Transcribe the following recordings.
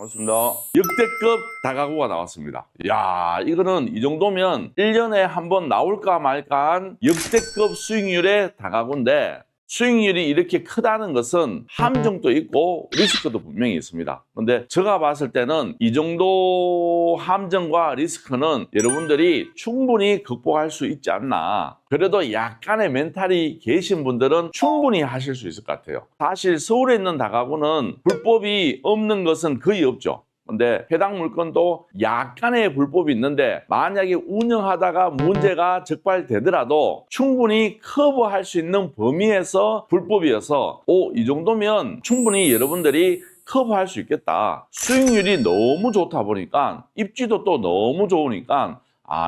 반갑습니다. 역대급 다가구가 나왔습니다. 이야, 이거는 이 정도면 1년에 한 번 나올까 말까한 역대급 수익률의 다가구인데, 수익률이 이렇게 크다는 것은 함정도 있고 리스크도 분명히 있습니다. 근데 제가 봤을 때는 이 정도 함정과 리스크는 여러분들이 충분히 극복할 수 있지 않나. 그래도 약간의 멘탈이 계신 분들은 충분히 하실 수 있을 것 같아요. 사실 서울에 있는 다가구는 불법이 없는 것은 거의 없죠. 근데 해당 물건도 약간의 불법이 있는데 만약에 운영하다가 문제가 적발되더라도 충분히 커버할 수 있는 범위에서 불법이어서 이 정도면 충분히 여러분들이 커버할 수 있겠다. 수익률이 너무 좋다 보니까 입지도 또 너무 좋으니까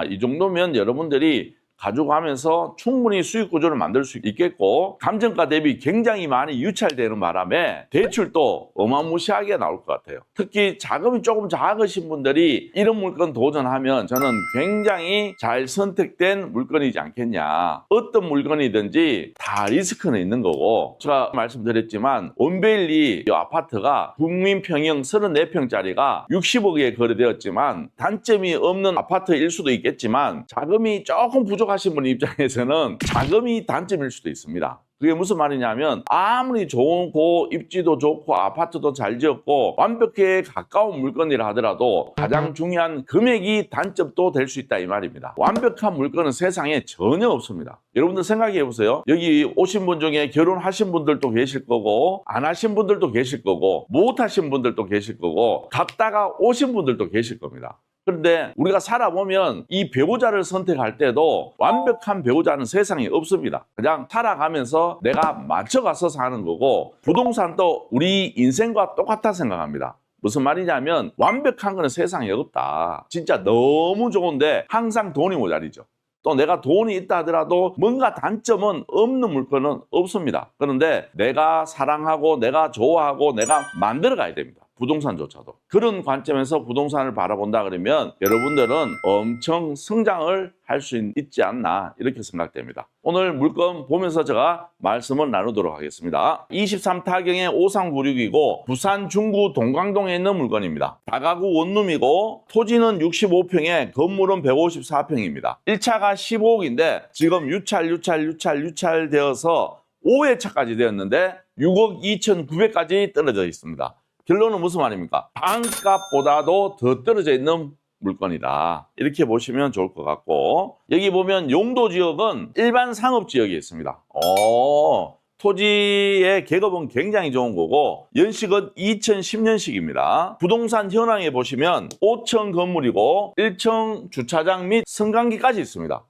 이 정도면 여러분들이 가져가면서 충분히 수익 구조를 만들 수 있겠고 감정가 대비 굉장히 많이 유찰되는 바람에 대출도 어마무시하게 나올 것 같아요. 특히 자금이 조금 작으신 분들이 이런 물건 도전하면 저는 굉장히 잘 선택된 물건이지 않겠냐. 어떤 물건이든지 다 리스크는 있는 거고 제가 말씀드렸지만 원베일리 이 아파트가 국민평형 34평짜리가 60억에 거래되었지만 단점이 없는 아파트일 수도 있겠지만 자금이 조금 부족하신 분 입장에서는 자금이 단점일 수도 있습니다. 그게 무슨 말이냐면 아무리 좋고 입지도 좋고 아파트도 잘 지었고 완벽에 가까운 물건이라 하더라도 가장 중요한 금액이 단점도 될 수 있다 이 말입니다. 완벽한 물건은 세상에 전혀 없습니다. 여러분들 생각해 보세요. 여기 오신 분 중에 결혼하신 분들도 계실 거고 안 하신 분들도 계실 거고 못 하신 분들도 계실 거고 갔다가 오신 분들도 계실 겁니다. 그런데 우리가 살아보면 이 배우자를 선택할 때도 완벽한 배우자는 세상에 없습니다. 그냥 살아가면서 내가 맞춰가서 사는 거고 부동산도 우리 인생과 똑같다 생각합니다. 무슨 말이냐면 완벽한 거는 세상에 없다. 진짜 너무 좋은데 항상 돈이 모자리죠. 또 내가 돈이 있다 하더라도 뭔가 단점은 없는 물건은 없습니다. 그런데 내가 사랑하고 내가 좋아하고 내가 만들어 가야 됩니다. 부동산조차도. 그런 관점에서 부동산을 바라본다 그러면 여러분들은 엄청 성장을 할 수 있지 않나 이렇게 생각됩니다. 오늘 물건 보면서 제가 말씀을 나누도록 하겠습니다. 23타경의 5396이고 부산 중구 동광동에 있는 물건입니다. 다가구 원룸이고 토지는 65평에 건물은 154평입니다. 1차가 15억인데 지금 유찰되어서 5회차까지 되었는데 6억 2,900까지 떨어져 있습니다. 결론은 무슨 말입니까? 반값보다도 더 떨어져 있는 물건이다. 이렇게 보시면 좋을 것 같고 여기 보면 용도지역은 일반 상업지역이 있습니다. 토지의 계급은 굉장히 좋은 거고 연식은 2010년식입니다. 부동산 현황에 보시면 5층 건물이고 1층 주차장 및 승강기까지 있습니다.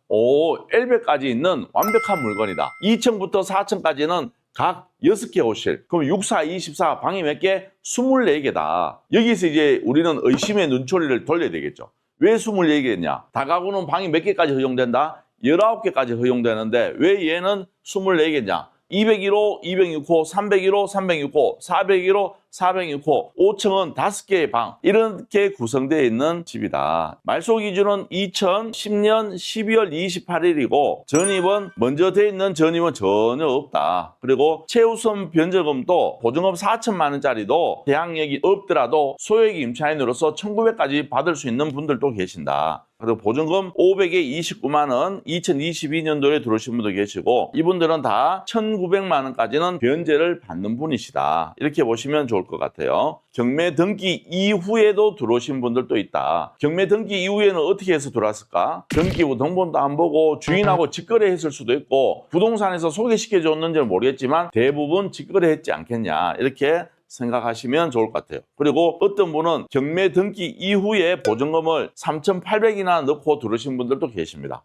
엘베까지 있는 완벽한 물건이다. 2층부터 4층까지는 각 6개 호실. 그럼 64, 24 방이 몇 개? 24개다. 여기서 이제 우리는 의심의 눈초리를 돌려야 되겠죠. 왜 24개냐? 다가구는 방이 몇 개까지 허용된다? 19개까지 허용되는데 왜 얘는 24개냐? 201호, 206호, 301호, 306호, 401호, 406호, 5층은 5개의 방 이렇게 구성되어 있는 집이다. 말소 기준은 2010년 12월 28일이고 전입은 먼저 돼 있는 전입은 전혀 없다. 그리고 최우선 변제금도 보증금 4천만 원짜리도 대항력이 없더라도 소액 임차인으로서 1,900까지 받을 수 있는 분들도 계신다. 그리고 보증금 500에 29만 원 2022년도에 들어오신 분도 계시고 이분들은 다 1,900만 원까지는 변제를 받는 분이시다. 이렇게 보시면 좋을 것 같아요. 경매 등기 이후에도 들어오신 분들도 있다. 경매 등기 이후에는 어떻게 해서 들어왔을까? 등기부 등본도 안 보고 주인하고 직거래 했을 수도 있고 부동산에서 소개시켜 줬는지는 모르겠지만 대부분 직거래 했지 않겠냐 이렇게 생각하시면 좋을 것 같아요. 그리고 어떤 분은 경매 등기 이후에 보증금을 3,800이나 넣고 들으신 분들도 계십니다.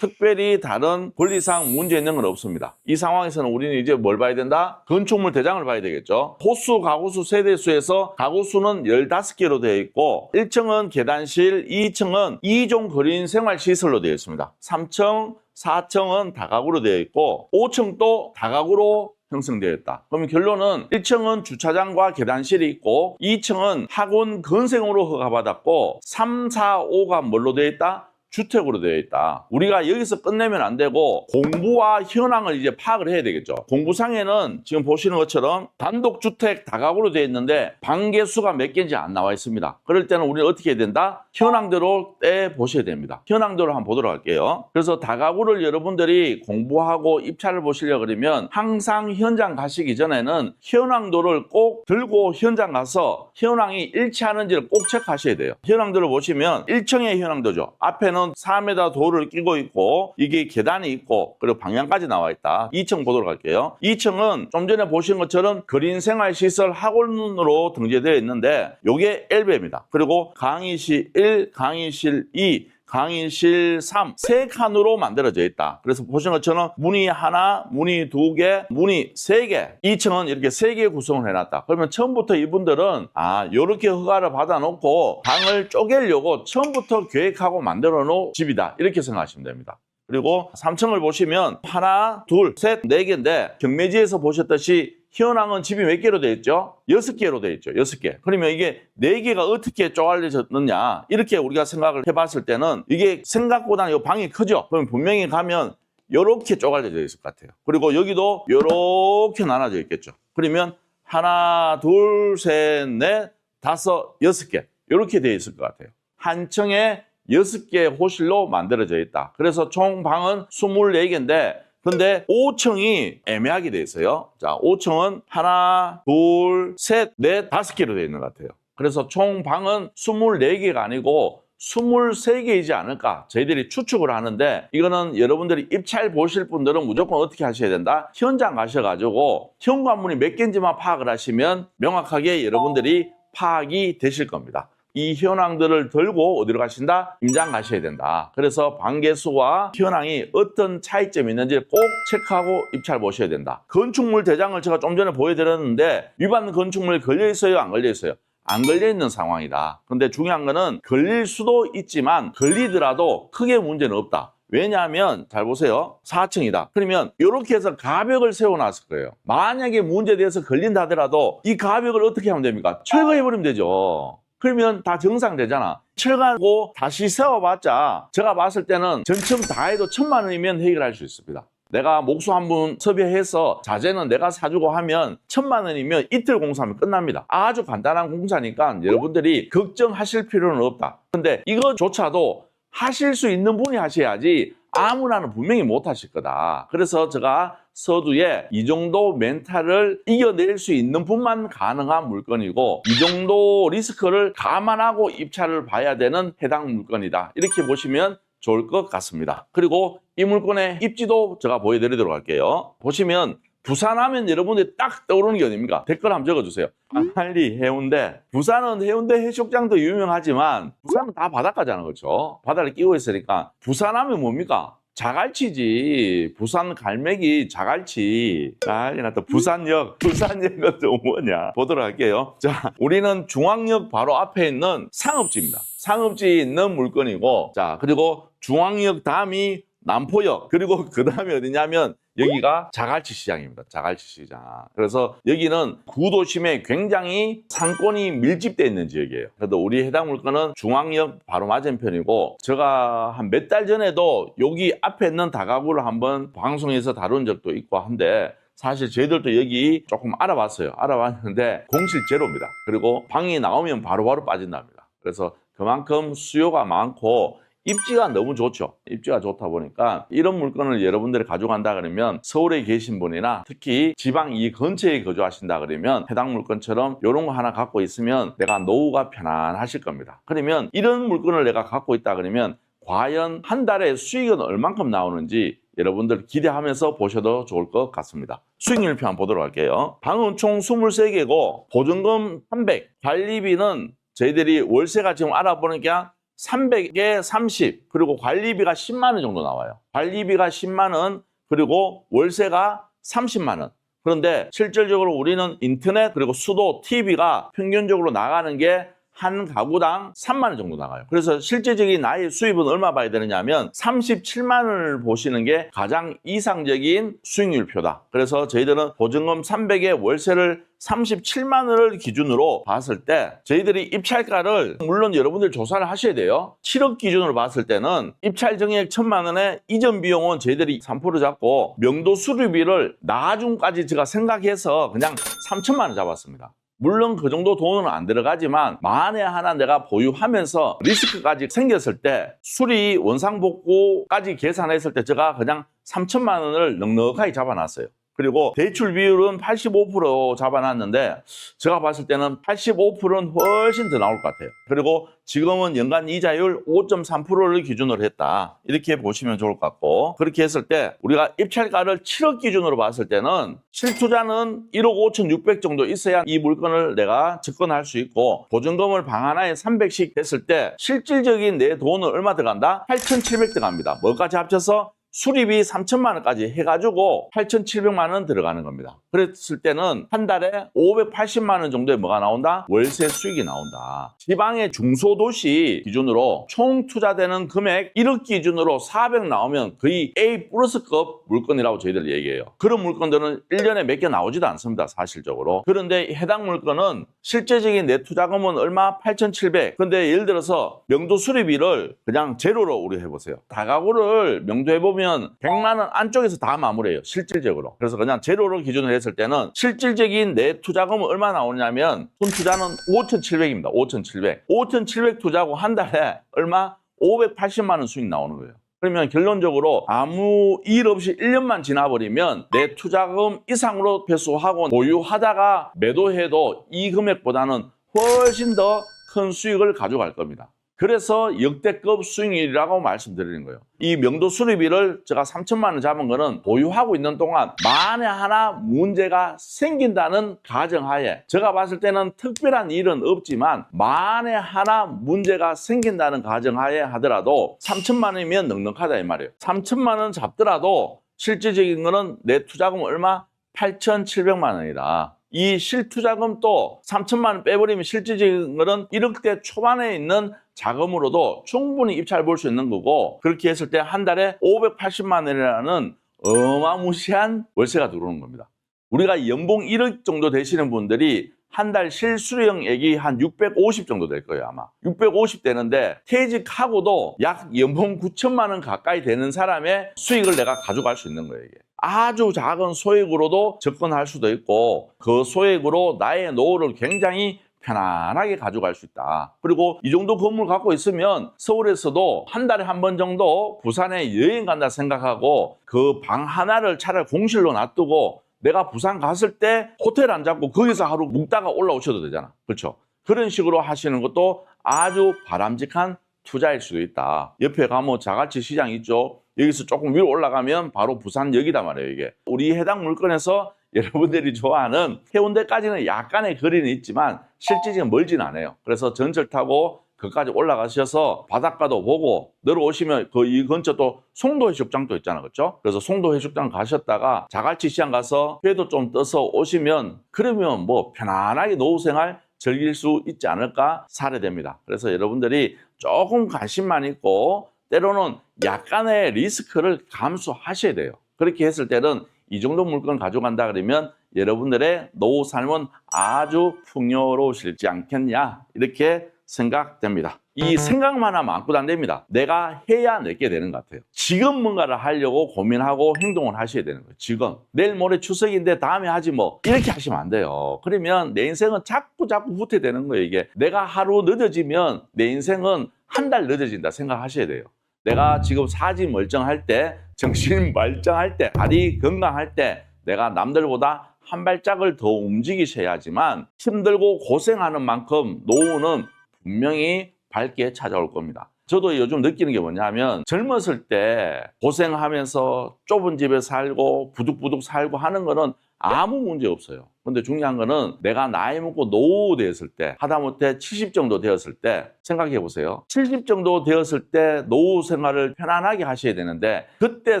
특별히 다른 권리상 문제 있는 건 없습니다. 이 상황에서는 우리는 이제 뭘 봐야 된다? 건축물 대장을 봐야 되겠죠. 호수, 가구수, 세대수에서 가구수는 15개로 되어 있고 1층은 계단실, 2층은 2종 거린 생활시설로 되어 있습니다. 3층, 4층은 다가구로 되어 있고 5층도 다가구로 형성되어 있다. 그러면 결론은 1층은 주차장과 계단실이 있고 2층은 학원 건생으로 허가받았고 3, 4, 5가 뭘로 되어 있다? 주택으로 되어 있다. 우리가 여기서 끝내면 안 되고 공부와 현황을 이제 파악을 해야 되겠죠. 공부상에는 지금 보시는 것처럼 단독주택 다가구로 되어 있는데 방개수가 몇 개인지 안 나와 있습니다. 그럴 때는 우리는 어떻게 해야 된다? 현황대로 떼 보셔야 됩니다. 현황대로 한번 보도록 할게요. 그래서 다가구를 여러분들이 공부하고 입찰을 보시려고 그러면 항상 현장 가시기 전에는 현황도를 꼭 들고 현장 가서 현황이 일치하는지를 꼭 체크하셔야 돼요. 현황도를 보시면 1층의 현황도죠. 앞에는 4m 도를 끼고 있고 이게 계단이 있고 그리고 방향까지 나와 있다. 2층 보도록 할게요. 2층은 좀 전에 보신 것처럼 그린생활시설 학원으로 등재되어 있는데 이게 엘베입니다. 그리고 강의실 1, 강의실 2, 강의실 3, 3칸으로 만들어져 있다. 그래서 보신 것처럼 문이 하나, 문이 2개, 문이 3개. 2층은 이렇게 3개 구성을 해놨다. 그러면 처음부터 이분들은 이렇게 허가를 받아놓고 방을 쪼개려고 처음부터 계획하고 만들어 놓은 집이다. 이렇게 생각하시면 됩니다. 그리고 3층을 보시면 하나, 둘, 셋, 4개인데 경매지에서 보셨듯이 현황은 집이 몇 개로 되어 있죠? 6개로 되어 있죠. 6개. 그러면 이게 4개가 어떻게 쪼갈려졌느냐 이렇게 우리가 생각을 해봤을 때는 이게 생각보다는 이 방이 크죠? 그러면 분명히 가면 이렇게 쪼갈려져 있을 것 같아요. 그리고 여기도 이렇게 나눠져 있겠죠. 그러면 하나, 둘, 셋, 넷, 다섯, 6개 이렇게 되어 있을 것 같아요. 한 층에 6개의 호실로 만들어져 있다. 그래서 총 방은 24개인데 근데 5층이 애매하게 돼 있어요. 자, 5층은 하나, 둘, 셋, 넷, 5개로 되어 있는 것 같아요. 그래서 총 방은 24개가 아니고 23개이지 않을까 저희들이 추측을 하는데 이거는 여러분들이 입찰 보실 분들은 무조건 어떻게 하셔야 된다? 현장 가셔가지고 현관문이 몇 개인지만 파악을 하시면 명확하게 여러분들이 파악이 되실 겁니다. 이 현황들을 들고 어디로 가신다? 임장 가셔야 된다. 그래서 방개수와 현황이 어떤 차이점이 있는지 꼭 체크하고 입찰 보셔야 된다. 건축물 대장을 제가 좀 전에 보여드렸는데 위반 건축물 걸려 있어요? 안 걸려 있어요? 안 걸려 있는 상황이다. 근데 중요한 거는 걸릴 수도 있지만 걸리더라도 크게 문제는 없다. 왜냐하면 잘 보세요. 4층이다. 그러면 이렇게 해서 가벽을 세워놨을 거예요. 만약에 문제돼서 걸린다 하더라도 이 가벽을 어떻게 하면 됩니까? 철거해버리면 되죠. 그러면 다 정상되잖아. 철거하고 다시 세워봤자 제가 봤을 때는 전처럼 다 해도 1,000만 원이면 해결할 수 있습니다. 내가 목수 한 분 섭외해서 자재는 내가 사주고 하면 1,000만 원이면 이틀 공사하면 끝납니다. 아주 간단한 공사니까 여러분들이 걱정하실 필요는 없다. 근데 이거조차도 하실 수 있는 분이 하셔야지 아무나는 분명히 못 하실 거다. 그래서 제가 서두에 이 정도 멘탈을 이겨낼 수 있는 분만 가능한 물건이고 이 정도 리스크를 감안하고 입찰을 봐야 되는 해당 물건이다. 이렇게 보시면 좋을 것 같습니다. 그리고 이 물건의 입지도 제가 보여드리도록 할게요. 보시면 부산하면 여러분들이 딱 떠오르는 게 어딥니까? 댓글 한번 적어주세요. 광안리, 해운대. 부산은 해운대 해수욕장도 유명하지만 부산은 다 바닷가잖아, 그렇죠? 바다를 끼고 있으니까 부산하면 뭡니까? 자갈치지. 부산 갈매기 자갈치. 난리 났다. 부산역은 또 뭐냐? 보도록 할게요. 자, 우리는 중앙역 바로 앞에 있는 상업지입니다. 상업지에 있는 물건이고, 자, 그리고 중앙역 다음이 남포역. 그리고 그 다음에 어디냐면 여기가 자갈치 시장입니다. 자갈치 시장. 그래서 여기는 구도심에 굉장히 상권이 밀집되어 있는 지역이에요. 그래도 우리 해당 물건은 중앙역 바로 맞은편이고 제가 한 몇 달 전에도 여기 앞에 있는 다가구를 한번 방송에서 다룬 적도 있고 한데 사실 저희들도 여기 조금 알아봤어요. 알아봤는데 공실 제로입니다. 그리고 방이 나오면 바로바로 빠진답니다. 그래서 그만큼 수요가 많고 입지가 너무 좋죠. 입지가 좋다 보니까 이런 물건을 여러분들이 가져간다 그러면 서울에 계신 분이나 특히 지방 이 근처에 거주하신다 그러면 해당 물건처럼 이런 거 하나 갖고 있으면 내가 노후가 편안하실 겁니다. 그러면 이런 물건을 내가 갖고 있다 그러면 과연 한 달에 수익은 얼만큼 나오는지 여러분들 기대하면서 보셔도 좋을 것 같습니다. 수익률표 한번 보도록 할게요. 방은 총 23개고 보증금 300, 관리비는 저희들이 월세가 지금 알아보니까 300에 30 그리고 관리비가 10만 원 정도 나와요. 관리비가 10만 원 그리고 월세가 30만 원. 그런데 실질적으로 우리는 인터넷 그리고 수도, TV가 평균적으로 나가는 게 한 가구당 3만 원 정도 나가요. 그래서 실제적인 나의 수입은 얼마 봐야 되느냐 하면 37만 원을 보시는 게 가장 이상적인 수익률표다. 그래서 저희들은 보증금 300에 월세를 37만 원을 기준으로 봤을 때 저희들이 입찰가를 물론 여러분들 조사를 하셔야 돼요. 7억 기준으로 봤을 때는 입찰 정액 1,000만 원에 이전 비용은 저희들이 3% 잡고 명도 수리비를 나중까지 제가 생각해서 그냥 3천만 원 잡았습니다. 물론 그 정도 돈은 안 들어가지만 만에 하나 내가 보유하면서 리스크까지 생겼을 때 수리 원상복구까지 계산했을 때 제가 그냥 3천만 원을 넉넉하게 잡아놨어요. 그리고 대출 비율은 85% 잡아놨는데 제가 봤을 때는 85%는 훨씬 더 나올 것 같아요. 그리고 지금은 연간 이자율 5.3%를 기준으로 했다. 이렇게 보시면 좋을 것 같고 그렇게 했을 때 우리가 입찰가를 7억 기준으로 봤을 때는 실투자는 1억 5,600 정도 있어야 이 물건을 내가 접근할 수 있고 보증금을 방 하나에 300씩 했을 때 실질적인 내 돈은 얼마 들어간다? 8,700 들어갑니다. 뭐까지 합쳐서 수리비 3천만 원까지 해가지고 8,700만 원 들어가는 겁니다. 그랬을 때는 한 달에 580만 원 정도의 뭐가 나온다? 월세 수익이 나온다. 지방의 중소도시 기준으로 총 투자되는 금액 1억 기준으로 400 나오면 거의 A 플러스급 물건이라고 저희들 얘기해요. 그런 물건들은 1년에 몇 개 나오지도 않습니다. 사실적으로. 그런데 해당 물건은 실제적인 내 투자금은 얼마? 8,700. 근데 예를 들어서 명도 수리비를 그냥 제로로 우리 해보세요. 다가구를 명도해보면 100만 원 안쪽에서 다 마무리해요. 실질적으로. 그래서 그냥 제로로 기준을 했을 때는 실질적인 내 투자금은 얼마 나오냐면 손 투자는 5,700입니다. 5,700. 5,700 투자하고 한 달에 얼마? 580만 원 수익 나오는 거예요. 그러면 결론적으로 아무 일 없이 1년만 지나버리면 내 투자금 이상으로 회수하고 보유하다가 매도해도 이 금액보다는 훨씬 더 큰 수익을 가져갈 겁니다. 그래서 역대급 수익률이라고 말씀드리는 거예요. 이 명도 수리비를 제가 3천만 원 잡은 거는 보유하고 있는 동안 만에 하나 문제가 생긴다는 가정하에 제가 봤을 때는 특별한 일은 없지만 만에 하나 문제가 생긴다는 가정하에 하더라도 3천만 원이면 넉넉하다 이 말이에요. 3천만 원 잡더라도 실질적인 거는 내 투자금 얼마? 8,700만 원이다. 이 실투자금 또 3천만 원 빼버리면 실질적인 거는 1억대 초반에 있는 자금으로도 충분히 입찰 볼 수 있는 거고 그렇게 했을 때 한 달에 580만 원이라는 어마무시한 월세가 들어오는 겁니다. 우리가 연봉 1억 정도 되시는 분들이 한 달 실수령액이 한 650 정도 될 거예요 아마. 650 되는데 퇴직하고도 약 연봉 9천만 원 가까이 되는 사람의 수익을 내가 가져갈 수 있는 거예요 이게. 아주 작은 소액으로도 접근할 수도 있고 그 소액으로 나의 노후를 굉장히 편안하게 가져갈 수 있다. 그리고 이 정도 건물 갖고 있으면 서울에서도 한 달에 한 번 정도 부산에 여행 간다 생각하고 그 방 하나를 차라리 공실로 놔두고 내가 부산 갔을 때 호텔 안 잡고 거기서 하루 묵다가 올라오셔도 되잖아. 그렇죠? 그런 식으로 하시는 것도 아주 바람직한 투자일 수도 있다. 옆에 가면 자갈치 시장 있죠. 여기서 조금 위로 올라가면 바로 부산역이단 말이에요 이게. 우리 해당 물건에서 여러분들이 좋아하는 해운대까지는 약간의 거리는 있지만 실질적으로 멀진 않아요. 그래서 전철 타고 거기까지 올라가셔서 바닷가도 보고 내려오시면 그 이 근처 또 송도 해수욕장도 있잖아. 그렇죠? 그래서 송도 해수욕장 가셨다가 자갈치 시장 가서 회도 좀 떠서 오시면 그러면 뭐 편안하게 노후 생활 즐길 수 있지 않을까 사례됩니다. 그래서 여러분들이 조금 관심만 있고 때로는 약간의 리스크를 감수하셔야 돼요. 그렇게 했을 때는 이 정도 물건 가져간다 그러면 여러분들의 노후 삶은 아주 풍요로우시지 않겠냐 이렇게 생각됩니다. 이 생각만 하면 아무것도 안 됩니다. 내가 해야 내게 되는 것 같아요. 지금 뭔가를 하려고 고민하고 행동을 하셔야 되는 거예요. 지금. 내일 모레 추석인데 다음에 하지 뭐 이렇게 하시면 안 돼요. 그러면 내 인생은 자꾸 후퇴 되는 거예요. 이게 내가 하루 늦어지면 내 인생은 한 달 늦어진다 생각하셔야 돼요. 내가 지금 사지 멀쩡할 때, 정신 멀쩡할 때, 다리 건강할 때 내가 남들보다 한 발짝을 더 움직이셔야지만 힘들고 고생하는 만큼 노후는 분명히 밝게 찾아올 겁니다. 저도 요즘 느끼는 게 뭐냐면 젊었을 때 고생하면서 좁은 집에 살고 부득부득 살고 하는 거는 아무 문제 없어요. 근데 중요한 거는 내가 나이 먹고 노후 되었을 때 하다못해 70 정도 되었을 때 생각해 보세요. 70 정도 되었을 때 노후 생활을 편안하게 하셔야 되는데 그때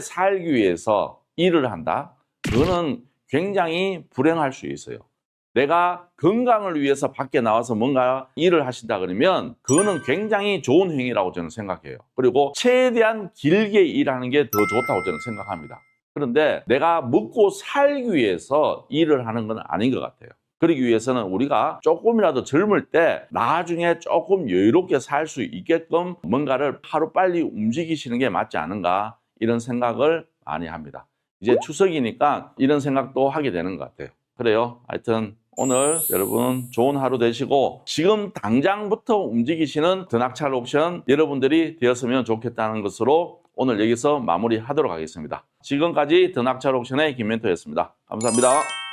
살기 위해서 일을 한다? 그거는 굉장히 불행할 수 있어요. 내가 건강을 위해서 밖에 나와서 뭔가 일을 하신다 그러면 그거는 굉장히 좋은 행위라고 저는 생각해요. 그리고 최대한 길게 일하는 게 더 좋다고 저는 생각합니다. 그런데 내가 먹고 살기 위해서 일을 하는 건 아닌 것 같아요. 그러기 위해서는 우리가 조금이라도 젊을 때 나중에 조금 여유롭게 살 수 있게끔 뭔가를 하루빨리 움직이시는 게 맞지 않은가 이런 생각을 많이 합니다. 이제 추석이니까 이런 생각도 하게 되는 것 같아요. 그래요. 하여튼 오늘 여러분 좋은 하루 되시고 지금 당장부터 움직이시는 드낙찰 옵션 여러분들이 되었으면 좋겠다는 것으로 오늘 여기서 마무리하도록 하겠습니다. 지금까지 드낙찰 옵션의 김멘토였습니다. 감사합니다.